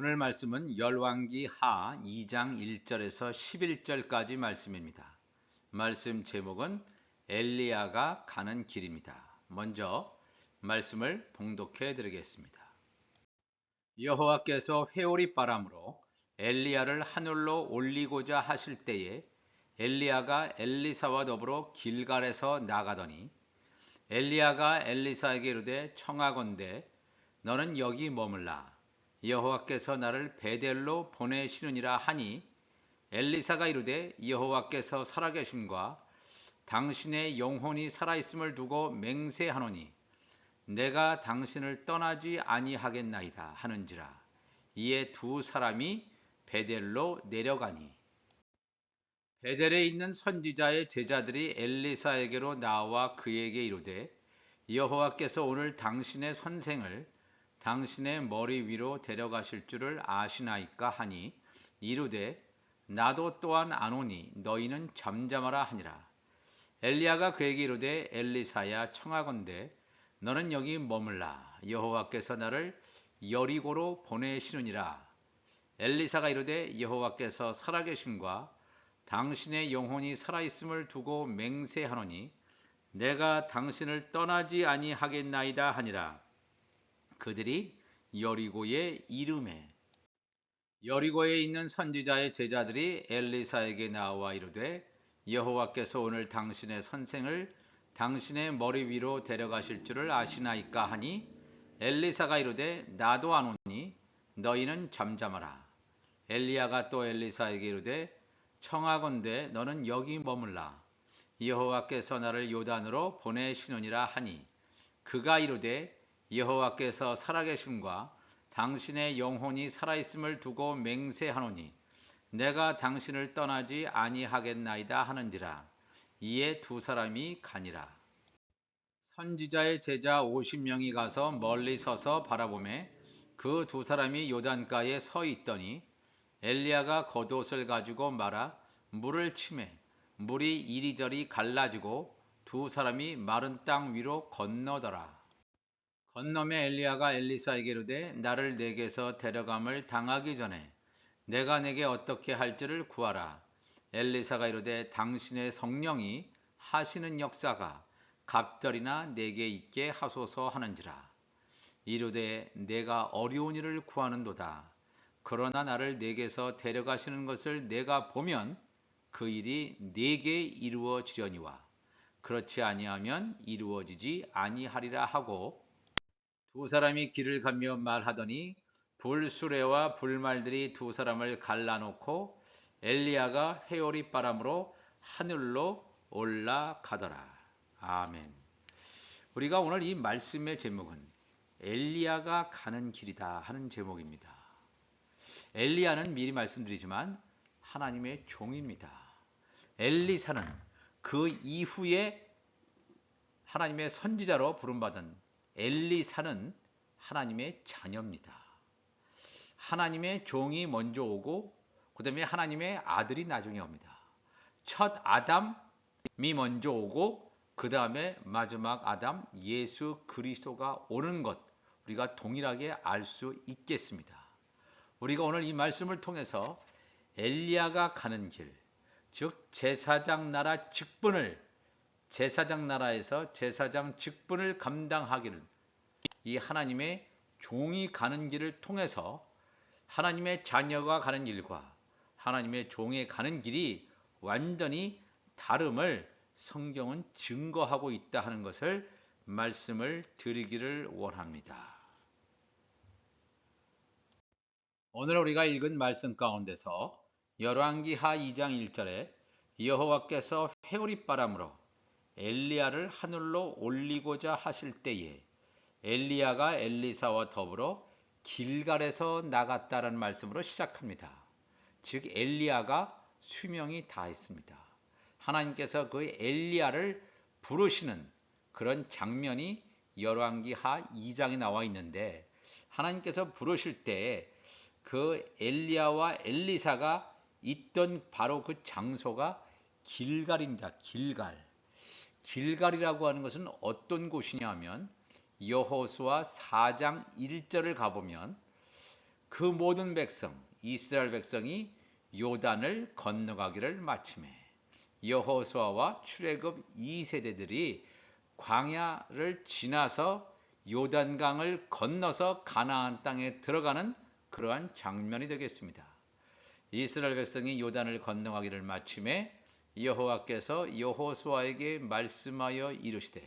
오늘 말씀은 열왕기 하 2장 1절에서 11절까지 말씀입니다. 말씀 제목은 엘리야가 가는 길입니다. 먼저 말씀을 봉독해 드리겠습니다. 여호와께서 회오리 바람으로 엘리야를 하늘로 올리고자 하실 때에 엘리야가 엘리사와 더불어 길갈에서 나가더니 엘리야가 엘리사에게 이르되 청하건대 너는 여기 머물라. 여호와께서 나를 베델로 보내시느니라 하니 엘리사가 이르되 여호와께서 살아계심과 당신의 영혼이 살아있음을 두고 맹세하노니 내가 당신을 떠나지 아니하겠나이다 하는지라. 이에 두 사람이 베델로 내려가니 베델에 있는 선지자의 제자들이 엘리사에게로 나와 그에게 이르되 여호와께서 오늘 당신의 선생을 당신의 머리 위로 데려가실 줄을 아시나이까 하니 이르되 나도 또한 아노니 너희는 잠잠하라 하니라. 엘리야가 그에게 이르되 엘리사야 청하건대 너는 여기 머물라. 여호와께서 나를 여리고로 보내시느니라. 엘리사가 이르되 여호와께서 살아계심과 당신의 영혼이 살아있음을 두고 맹세하노니 내가 당신을 떠나지 아니하겠나이다 하니라. 그들이 여리고에 이르매 여리고에 있는 선지자의 제자들이 엘리사에게 나와 이르되 여호와께서 오늘 당신의 선생을 당신의 머리 위로 데려가실 줄을 아시나이까 하니 엘리사가 이르되 나도 아노니 너희는 잠잠하라. 엘리야가 또 엘리사에게 이르되 청하건대 너는 여기 머물라. 여호와께서 나를 요단으로 보내시느니라 하니 그가 이르되 여호와께서 살아계심과 당신의 영혼이 살아있음을 두고 맹세하노니 내가 당신을 떠나지 아니하겠나이다 하는지라. 이에 두 사람이 가니라. 선지자의 제자 50명이 가서 멀리 서서 바라보매 그 두 사람이 요단가에 서 있더니 엘리야가 겉옷을 가지고 말아 물을 치매 물이 이리저리 갈라지고 두 사람이 마른 땅 위로 건너더라. 건너매 엘리야가 엘리사에게 이르되 나를 내게서 데려감을 당하기 전에 내가 내게 어떻게 할지를 구하라. 엘리사가 이르되 당신의 성령이 하시는 역사가 갑절이나 내게 있게 하소서 하는지라. 이르되 내가 어려운 일을 구하는도다. 그러나 나를 내게서 데려가시는 것을 내가 보면 그 일이 내게 이루어지려니와 그렇지 아니하면 이루어지지 아니하리라 하고 두 사람이 길을 가며 말하더니 불수레와 불말들이 두 사람을 갈라놓고 엘리야가 회오리 바람으로 하늘로 올라가더라. 아멘. 우리가 오늘 이 말씀의 제목은 엘리야가 가는 길이다 하는 제목입니다. 엘리야는 미리 말씀드리지만 하나님의 종입니다. 엘리사는 그 이후에 하나님의 선지자로 부름받은 엘리사는 하나님의 자녀입니다. 하나님의 종이 먼저 오고 그 다음에 하나님의 아들이 나중에 옵니다. 첫 아담이 먼저 오고 그 다음에 마지막 아담 예수 그리스도가 오는 것 우리가 동일하게 알 수 있겠습니다. 우리가 오늘 이 말씀을 통해서 엘리야가 가는 길, 즉 제사장 나라 직분을 제사장 나라에서 제사장 직분을 감당하기를 이 하나님의 종이 가는 길을 통해서 하나님의 자녀가 가는 길과 하나님의 종의 가는 길이 완전히 다름을 성경은 증거하고 있다 하는 것을 말씀을 드리기를 원합니다. 오늘 우리가 읽은 말씀 가운데서 열왕기 하 2장 1절에 여호와께서 회오리 바람으로 엘리야를 하늘로 올리고자 하실 때에 엘리야가 엘리사와 더불어 길갈에서 나갔다는 말씀으로 시작합니다. 즉 엘리야가 수명이 다했습니다. 하나님께서 그 엘리야를 부르시는 그런 장면이 열왕기 하 2장에 나와 있는데 하나님께서 부르실 때 그 엘리야와 엘리사가 있던 바로 그 장소가 길갈입니다. 길갈. 길갈이라고 하는 것은 어떤 곳이냐 하면 여호수아 4장 1절을 가보면 그 모든 백성, 이스라엘 백성이 요단을 건너가기를 마치매 여호수아와 출애굽 2세대들이 광야를 지나서 요단강을 건너서 가나안 땅에 들어가는 그러한 장면이 되겠습니다. 이스라엘 백성이 요단을 건너가기를 마침에 여호와께서 여호수아에게 말씀하여 이르시되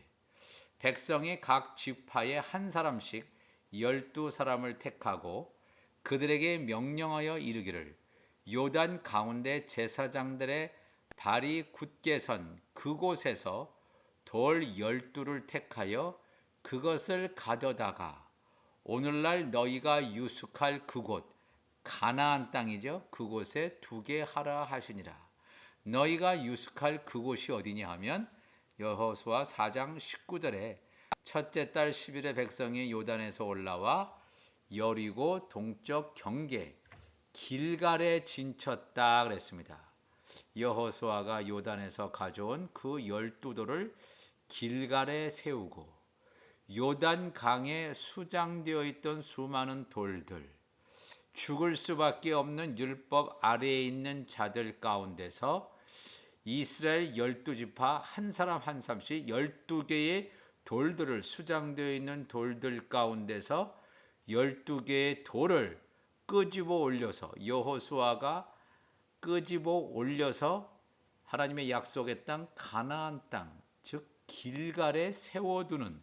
백성의 각 지파에 한 사람씩 12사람을 택하고 그들에게 명령하여 이르기를 요단 가운데 제사장들의 발이 굳게 선 그곳에서 돌 12를 택하여 그것을 가져다가 오늘날 너희가 유숙할 그곳 가나안 땅이죠. 그곳에 두게 하라 하시니라. 너희가 유숙할 그곳이 어디냐 하면 여호수아 4장 19절에 첫째 달 10일에 백성이 요단에서 올라와 여리고 동쪽 경계 길갈에 진쳤다 그랬습니다. 여호수아가 요단에서 가져온 그 12돌을 길갈에 세우고 요단 강에 수장되어 있던 수많은 돌들, 죽을 수밖에 없는 율법 아래에 있는 자들 가운데서 이스라엘 12지파 한 사람 한 사람씩 12개의 돌들을 수장되어 있는 돌들 가운데서 12개의 돌을 끄집어 올려서 여호수아가 끄집어 올려서 하나님의 약속의 땅 가나안 땅, 즉 길갈에 세워두는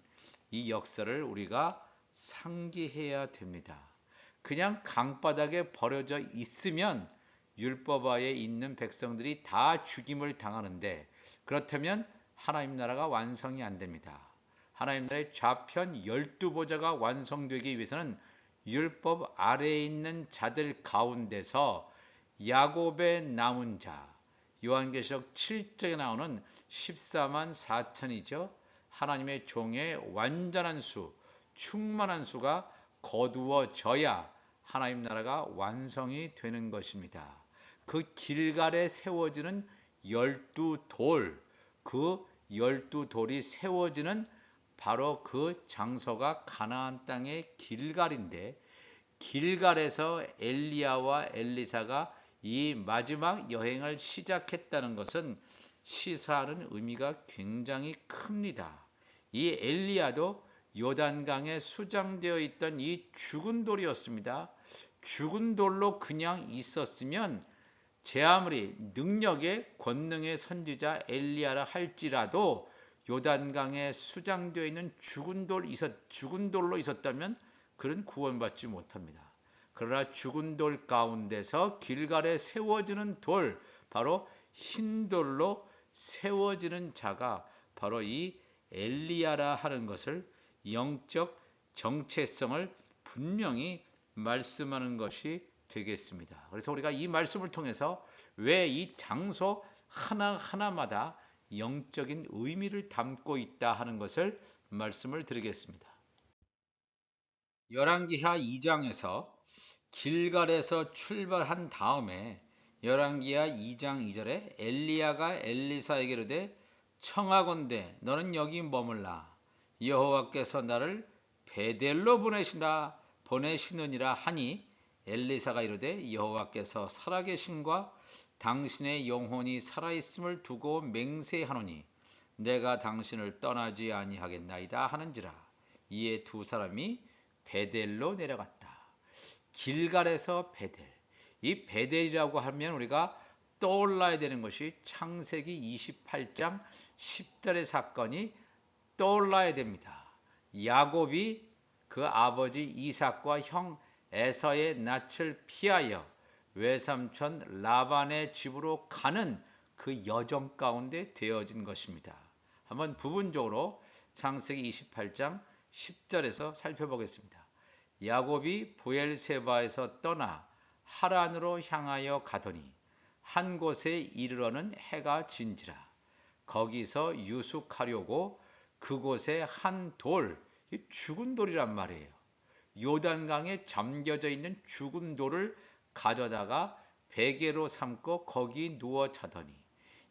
이 역사를 우리가 상기해야 됩니다. 그냥 강바닥에 버려져 있으면 율법하에 있는 백성들이 다 죽임을 당하는데 그렇다면 하나님 나라가 완성이 안 됩니다. 하나님 나라의 좌편 12보좌가 완성되기 위해서는 율법 아래에 있는 자들 가운데서 야곱의 남은 자, 요한계시록 7장에 나오는 14만 4천이죠. 하나님의 종의 완전한 수, 충만한 수가 거두어져야 하나님 나라가 완성이 되는 것입니다. 그 길갈에 세워지는 12돌, 그 12돌이 세워지는 바로 그 장소가 가나안 땅의 길갈인데 길갈에서 엘리야와 엘리사가 이 마지막 여행을 시작했다는 것은 시사하는 의미가 굉장히 큽니다. 이 엘리야도 요단강에 수장되어 있던 이 죽은 돌이었습니다. 죽은 돌로 그냥 있었으면 제 아무리 능력의 권능의 선지자 엘리야라 할지라도 요단강에 수장되어 있는 죽은 돌로 있었다면 그는 구원받지 못합니다. 그러나 죽은 돌 가운데서 길갈에 세워지는 돌, 바로 흰 돌로 세워지는 자가 바로 이 엘리야라 하는 것을 영적 정체성을 분명히 말씀하는 것이 되겠습니다. 그래서 우리가 이 말씀을 통해서 왜 이 장소 하나하나마다 영적인 의미를 담고 있다 하는 것을 말씀을 드리겠습니다. 열왕기하 2장에서 길갈에서 출발한 다음에 열왕기하 2장 2절에 엘리야가 엘리사에게 이르되 청하건대 너는 여기 머물라 여호와께서 나를 베델로 보내시느니라 하니 엘리사가 이르되 여호와께서 살아계심과 당신의 영혼이 살아있음을 두고 맹세하노니 내가 당신을 떠나지 아니하겠나이다 하는지라. 이에 두 사람이 베델로 내려갔다. 길갈에서 베델. 이 베델이라고 하면 우리가 떠올라야 되는 것이 창세기 28장 10절의 사건이 떠올라야 됩니다. 야곱이 그 아버지 이삭과 형 에서의 낯을 피하여 외삼촌 라반의 집으로 가는 그 여정 가운데 되어진 것입니다. 한번 부분적으로 창세기 28장 10절에서 살펴보겠습니다. 야곱이 부엘세바에서 떠나 하란으로 향하여 가더니 한 곳에 이르러는 해가 진지라. 거기서 유숙하려고 그곳에 한 돌, 죽은 돌이란 말이에요. 요단강에 잠겨져 있는 죽은 돌을 가져다가 베개로 삼고 거기 누워 자더니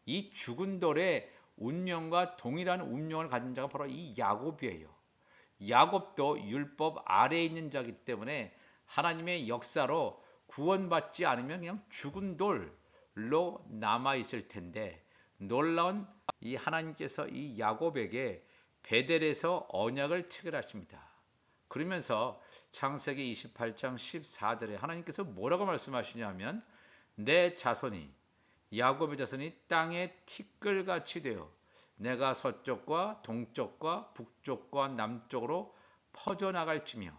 이 죽은 돌의 운명과 동일한 운명을 가진 자가 바로 이 야곱이에요. 야곱도 율법 아래에 있는 자이기 때문에 하나님의 역사로 구원받지 않으면 그냥 죽은 돌로 남아 있을 텐데, 놀라운 이 하나님께서 이 야곱에게 베델에서 언약을 체결하십니다. 그러면서 창세기 28장 14절에 하나님께서 뭐라고 말씀하시냐면, 내 자손이, 야곱의 자손이 땅의 티끌같이 되어 내가 서쪽과 동쪽과 북쪽과 남쪽으로 퍼져나갈지며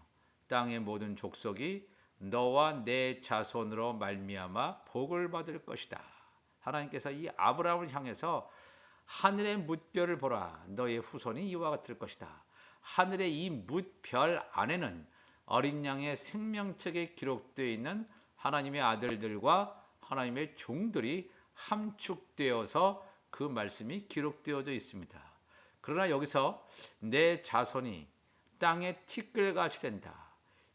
땅의 모든 족속이 너와 내 자손으로 말미암아 복을 받을 것이다. 하나님께서 이 아브라함을 향해서 하늘의 뭇별을 보라, 너의 후손이 이와 같을 것이다. 하늘의 이 뭇별 안에는 어린 양의 생명책에 기록되어 있는 하나님의 아들들과 하나님의 종들이 함축되어서 그 말씀이 기록되어져 있습니다. 그러나 여기서 내 자손이 땅의 티끌같이 된다,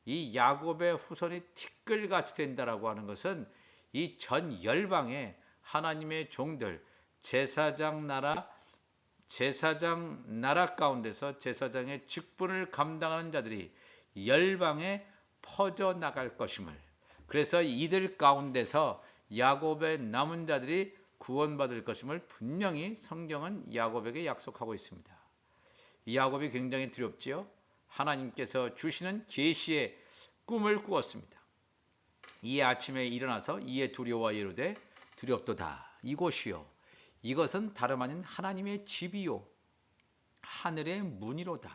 이 야곱의 후손이 티끌같이 된다라고 하는 것은 이 전 열방의 하나님의 종들, 제사장 나라 가운데서 제사장의 직분을 감당하는 자들이 열방에 퍼져 나갈 것임을, 그래서 이들 가운데서 야곱의 남은 자들이 구원받을 것임을 분명히 성경은 야곱에게 약속하고 있습니다. 이 야곱이 굉장히 두렵지요. 하나님께서 주시는 계시의 꿈을 꾸었습니다. 이에 아침에 일어나서 이에 두려워 이르되 두렵도다. 이곳이요, 이것은 다름 아닌 하나님의 집이요 하늘의 문이로다.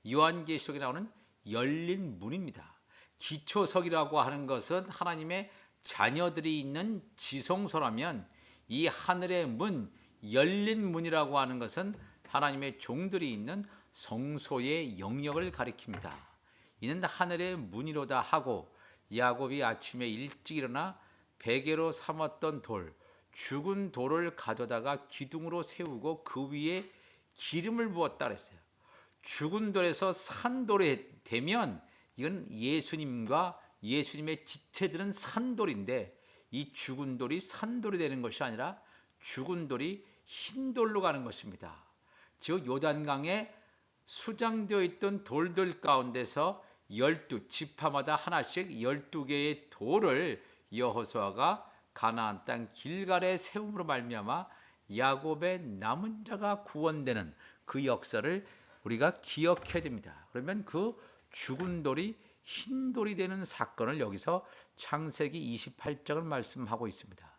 요한계시록에 나오는 열린 문입니다. 기초석이라고 하는 것은 하나님의 자녀들이 있는 지성소라면, 이 하늘의 문, 열린 문이라고 하는 것은 하나님의 종들이 있는 성소의 영역을 가리킵니다. 이는 하늘의 문이로다 하고, 야곱이 아침에 일찍 일어나 베개로 삼았던 돌, 죽은 돌을 가져다가 기둥으로 세우고 그 위에 기름을 부었다 그랬어요. 죽은 돌에서 산 돌이 되면 이건 예수님과 예수님의 지체들은 산돌인데, 이 죽은 돌이 산돌이 되는 것이 아니라 죽은 돌이 흰돌로 가는 것입니다. 즉 요단강에 수장되어 있던 돌들 가운데서 12지파마다 하나씩 12개의 돌을 여호수아가 가나안 땅 길갈에 세움으로 말미암아 야곱의 남은 자가 구원되는 그 역사를 우리가 기억해야 됩니다. 그러면 그 죽은 돌이 흰 돌이 되는 사건을 여기서 창세기 28장을 말씀하고 있습니다.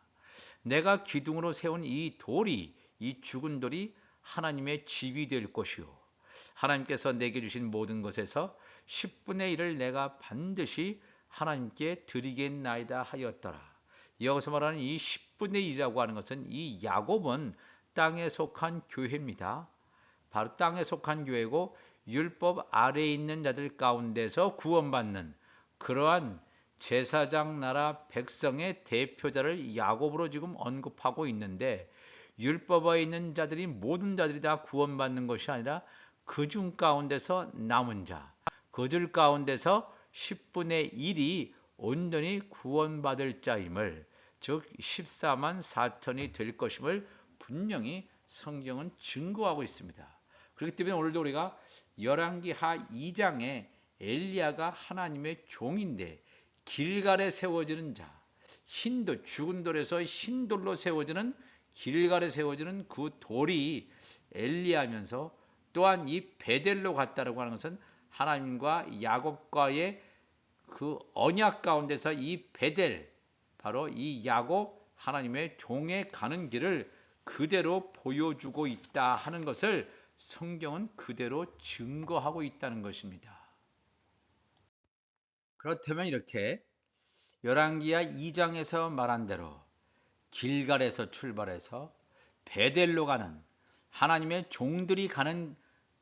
내가 기둥으로 세운 이 돌이, 이 죽은 돌이 하나님의 집이 될 것이요, 하나님께서 내게 주신 모든 것에서 10분의 1을 내가 반드시 하나님께 드리겠나이다 하였더라. 여기서 말하는 이 10분의 1이라고 하는 것은 이 야곱은 땅에 속한 교회입니다. 바로 땅에 속한 교회고, 율법 아래에 있는 자들 가운데서 구원받는 그러한 제사장 나라 백성의 대표자를 야곱으로 지금 언급하고 있는데, 율법에 있는 자들이 모든 자들이 다 구원받는 것이 아니라 그중 가운데서 남은 자, 그들 가운데서 10분의 1이 온전히 구원받을 자임을, 즉 14만 4천이 될 것임을 분명히 성경은 증거하고 있습니다. 그렇기 때문에 오늘도 우리가 열왕기하 2장에 엘리야가 하나님의 종인데 길갈에 세워지는 자, 흰돌, 죽은 돌에서 흰돌로 세워지는, 길갈에 세워지는 그 돌이 엘리야면서, 또한 이 베델로 갔다라고 하는 것은 하나님과 야곱과의 그 언약 가운데서 이 베델, 바로 이 야곱 하나님의 종에 가는 길을 그대로 보여주고 있다 하는 것을 성경은 그대로 증거하고 있다는 것입니다. 그렇다면 이렇게 열왕기하 2장에서 말한 대로 길갈에서 출발해서 베델로 가는, 하나님의 종들이 가는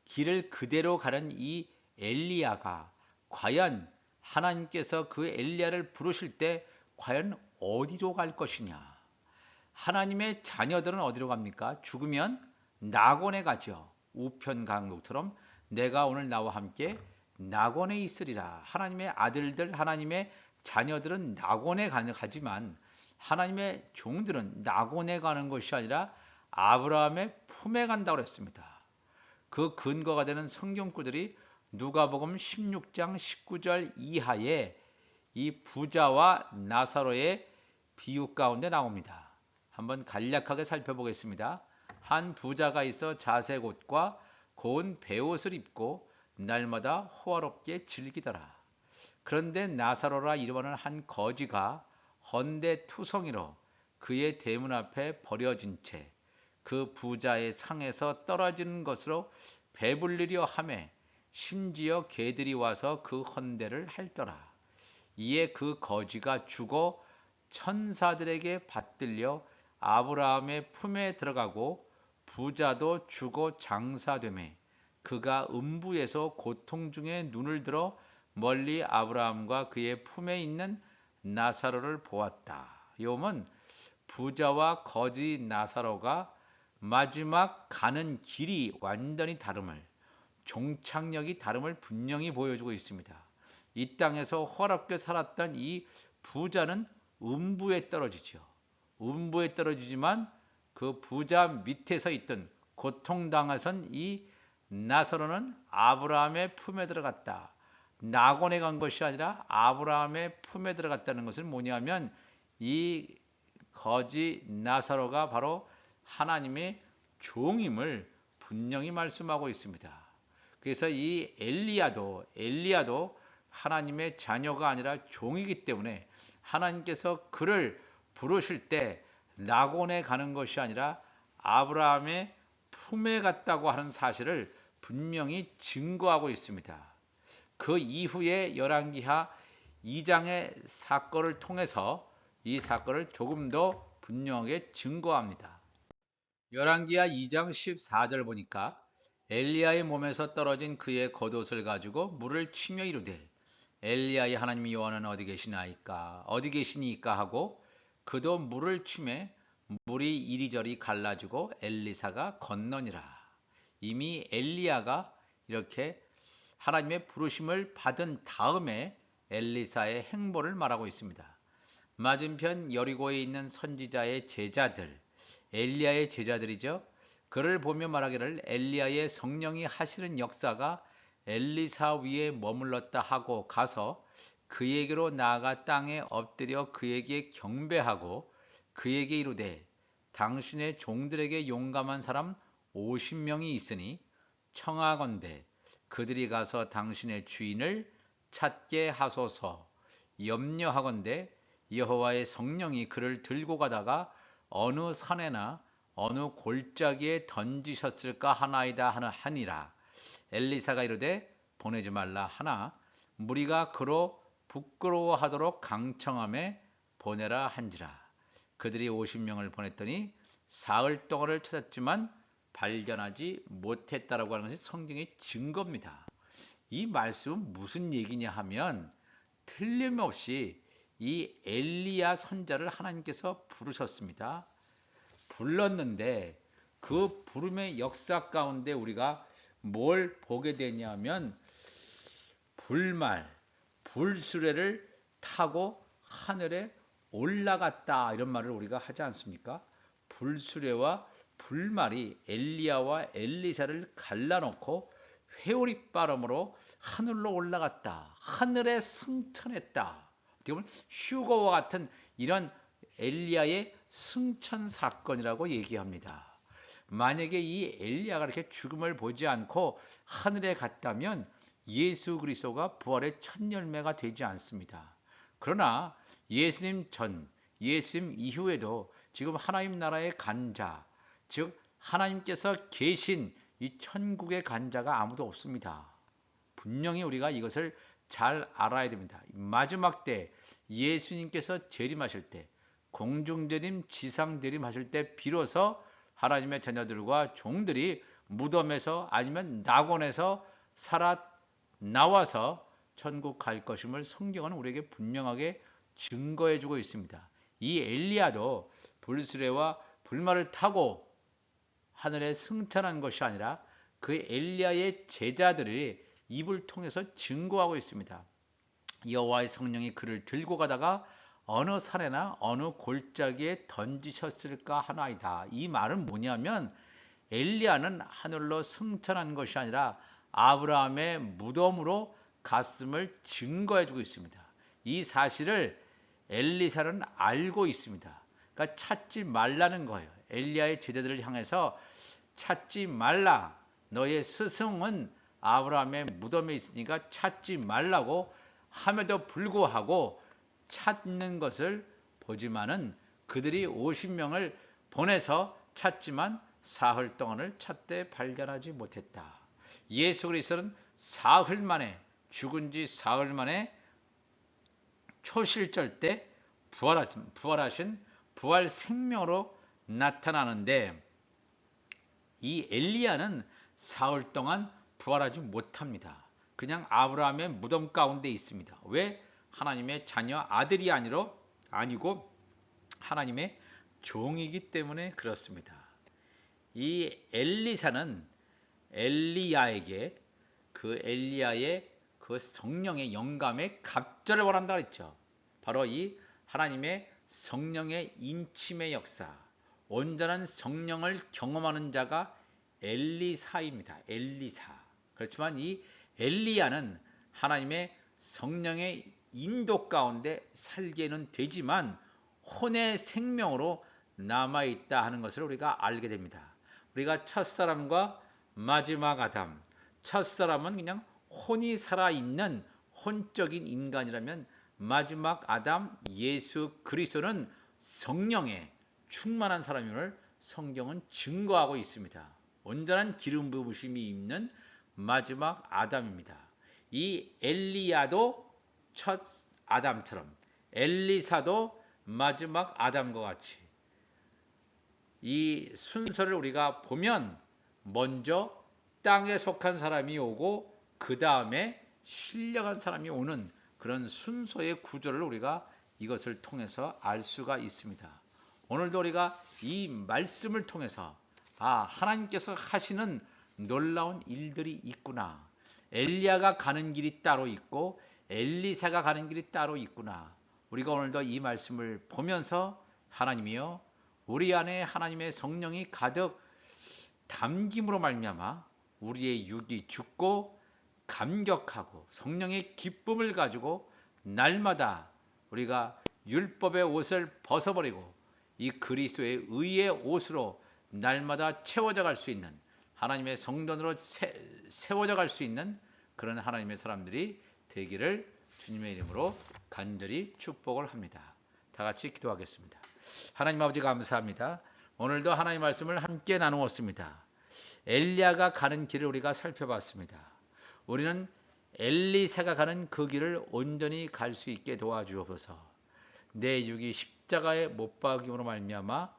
길을 그대로 가는 이 엘리야가 과연 하나님께서 그 엘리야를 부르실 때 과연 어디로 갈 것이냐. 하나님의 자녀들은 어디로 갑니까? 죽으면 낙원에 가죠. 우편강록처럼 내가 오늘 나와 함께 낙원에 있으리라. 하나님의 아들들, 하나님의 자녀들은 낙원에 가지만 하나님의 종들은 낙원에 가는 것이 아니라 아브라함의 품에 간다고 했습니다. 그 근거가 되는 성경구들이 누가복음 16장 19절 이하에 이 부자와 나사로의 비유 가운데 나옵니다. 한번 간략하게 살펴보겠습니다. 한 부자가 있어 자색 옷과 고운 베옷을 입고 날마다 호화롭게 즐기더라. 그런데 나사로라 이름하는 한 거지가 헌데투성이로 그의 대문 앞에 버려진 채 그 부자의 상에서 떨어지는 것으로 배불리려 하매 심지어 개들이 와서 그 헌대를 핥더라. 이에 그 거지가 죽어 천사들에게 받들려 아브라함의 품에 들어가고 부자도 죽어 장사되매 그가 음부에서 고통 중에 눈을 들어 멀리 아브라함과 그의 품에 있는 나사로를 보았다. 요은 부자와 거지 나사로가 마지막 가는 길이 완전히 다름을, 종착역이 다름을 분명히 보여주고 있습니다. 이 땅에서 호롭게 살았던 이 부자는 음부에 떨어지죠. 음부에 떨어지지만 그 부자 밑에서 있던 고통당하선 이 나사로는 아브라함의 품에 들어갔다. 낙원에 간 것이 아니라 아브라함의 품에 들어갔다는 것은 뭐냐면 이 거지 나사로가 바로 하나님의 종임을 분명히 말씀하고 있습니다. 그래서 이 엘리야도 하나님의 자녀가 아니라 종이기 때문에 하나님께서 그를 부르실 때 낙원에 가는 것이 아니라 아브라함의 품에 갔다고 하는 사실을 분명히 증거하고 있습니다. 그 이후에 열왕기하 2장의 사건을 통해서 이 사건을 조금 더 분명하게 증거합니다. 열왕기하 2장 14절 보니까 엘리야의 몸에서 떨어진 그의 겉옷을 가지고 물을 치며 이르되 엘리야의 하나님 여호와는 어디 계시나이까 어디 계시니까 하고 그도 물을 치매 물이 이리저리 갈라지고 엘리사가 건너니라. 이미 엘리야가 이렇게 하나님의 부르심을 받은 다음에 엘리사의 행보를 말하고 있습니다. 맞은편 여리고에 있는 선지자의 제자들, 엘리야의 제자들이죠. 그를 보며 말하기를 엘리야의 성령이 하시는 역사가 엘리사 위에 머물렀다 하고 가서 그에게로 나아가 땅에 엎드려 그에게 경배하고 그에게 이르되 당신의 종들에게 용감한 사람 50명이 있으니 청하건대 그들이 가서 당신의 주인을 찾게 하소서. 염려하건대 여호와의 성령이 그를 들고 가다가 어느 산에나 어느 골짜기에 던지셨을까 하나이다 하니라. 엘리사가 이르되 보내지 말라 하나 무리가 그로 부끄러워하도록 강청함에 보내라 한지라. 그들이 50명을 보냈더니 사흘 동안을 찾았지만 발견하지 못했다라고 하는 것이 성경의 증거입니다. 이 말씀은 무슨 얘기냐 하면 틀림없이 이 엘리야 선자를 하나님께서 부르셨습니다. 불렀는데 그 부름의 역사 가운데 우리가 뭘 보게 되냐면 불말, 불수레를 타고 하늘에 올라갔다 이런 말을 우리가 하지 않습니까? 불수레와 불말이 엘리야와 엘리사를 갈라놓고 회오리 바람으로 하늘로 올라갔다. 하늘에 승천했다. 어떻게 보면 휴거와 같은 이런 엘리야의 승천 사건이라고 얘기합니다. 만약에 이 엘리야가 이렇게 죽음을 보지 않고 하늘에 갔다면 예수 그리스도가 부활의 첫 열매가 되지 않습니다. 그러나 예수님 전, 예수님 이후에도 지금 하나님 나라의 간자, 즉 하나님께서 계신 이 천국의 간자가 아무도 없습니다. 분명히 우리가 이것을 잘 알아야 됩니다. 마지막 때 예수님께서 재림하실 때, 공중재림, 지상재림 하실 때 비로소 하나님의 자녀들과 종들이 무덤에서 아니면 낙원에서 살아 나와서 천국 갈 것임을 성경은 우리에게 분명하게 증거해 주고 있습니다. 이 엘리야도 불수레와 불말을 타고 하늘에 승천한 것이 아니라 그 엘리야의 제자들이 입을 통해서 증거하고 있습니다. 여호와의 성령이 그를 들고 가다가 어느 산에나 어느 골짜기에 던지셨을까 하나이다. 이 말은 뭐냐면 엘리야는 하늘로 승천한 것이 아니라 아브라함의 무덤으로 갔음을 증거해 주고 있습니다. 이 사실을 엘리사는 알고 있습니다. 그러니까 찾지 말라는 거예요. 엘리야의 제자들을 향해서 찾지 말라. 너의 스승은 아브라함의 무덤에 있으니까 찾지 말라고 함에도 불구하고 찾는 것을 보지만은 그들이 50명을 보내서 찾지만 사흘 동안을 찾되 발견하지 못했다. 예수 그리스도는 사흘 만에, 죽은 지 사흘 만에 초실절 때 부활하신 부활 생명으로 나타나는데, 이 엘리야는 사흘 동안 부활하지 못합니다. 그냥 아브라함의 무덤 가운데 있습니다. 왜? 하나님의 자녀 아들이 아니고 하나님의 종이기 때문에 그렇습니다. 이 엘리사는 엘리야에게 그 엘리야의 그 성령의 영감의 갑절을 원한다 그랬죠. 바로 이 하나님의 성령의 인침의 역사, 온전한 성령을 경험하는 자가 엘리사입니다. 엘리사. 그렇지만 이 엘리야는 하나님의 성령의 인도 가운데 살게는 되지만 혼의 생명으로 남아있다 하는 것을 우리가 알게 됩니다. 우리가 첫사람과 마지막 아담, 첫사람은 그냥 혼이 살아있는 혼적인 인간이라면 마지막 아담 예수 그리스도는 성령에 충만한 사람임을 성경은 증거하고 있습니다. 온전한 기름 부으심이 있는 마지막 아담입니다. 이 엘리야도 첫 아담처럼 엘리사도 마지막 아담과 같이 이 순서를 우리가 보면 먼저 땅에 속한 사람이 오고 그 다음에 신령한 사람이 오는 그런 순서의 구조를 우리가 이것을 통해서 알 수가 있습니다. 오늘도 우리가 이 말씀을 통해서 하나님께서 하시는 놀라운 일들이 있구나. 엘리야가 가는 길이 따로 있고 엘리사가 가는 길이 따로 있구나. 우리가 오늘도 이 말씀을 보면서 하나님이여 우리 안에 하나님의 성령이 가득 담김으로 말미암아 우리의 육이 죽고 감격하고 성령의 기쁨을 가지고 날마다 우리가 율법의 옷을 벗어버리고 이 그리스도의 의의 옷으로 날마다 채워져 갈 수 있는 하나님의 성전으로 세워져 갈 수 있는 그런 하나님의 사람들이 되기를 주님의 이름으로 간절히 축복을 합니다. 다 같이 기도하겠습니다. 하나님 아버지 감사합니다. 오늘도 하나님의 말씀을 함께 나누었습니다. 엘리야가 가는 길을 우리가 살펴봤습니다. 우리는 엘리사가 가는 그 길을 온전히 갈 수 있게 도와주옵소서. 내 육이 십자가에 못 박임으로 말미암아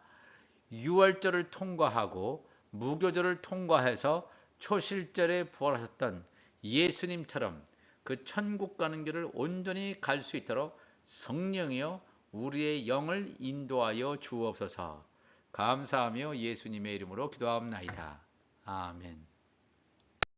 유월절을 통과하고 무교절을 통과해서 초실절에 부활하셨던 예수님처럼 그 천국 가는 길을 온전히 갈 수 있도록 성령이여 우리의 영을 인도하여 주옵소서. 감사하며 예수님의 이름으로 기도하옵나이다. 아멘.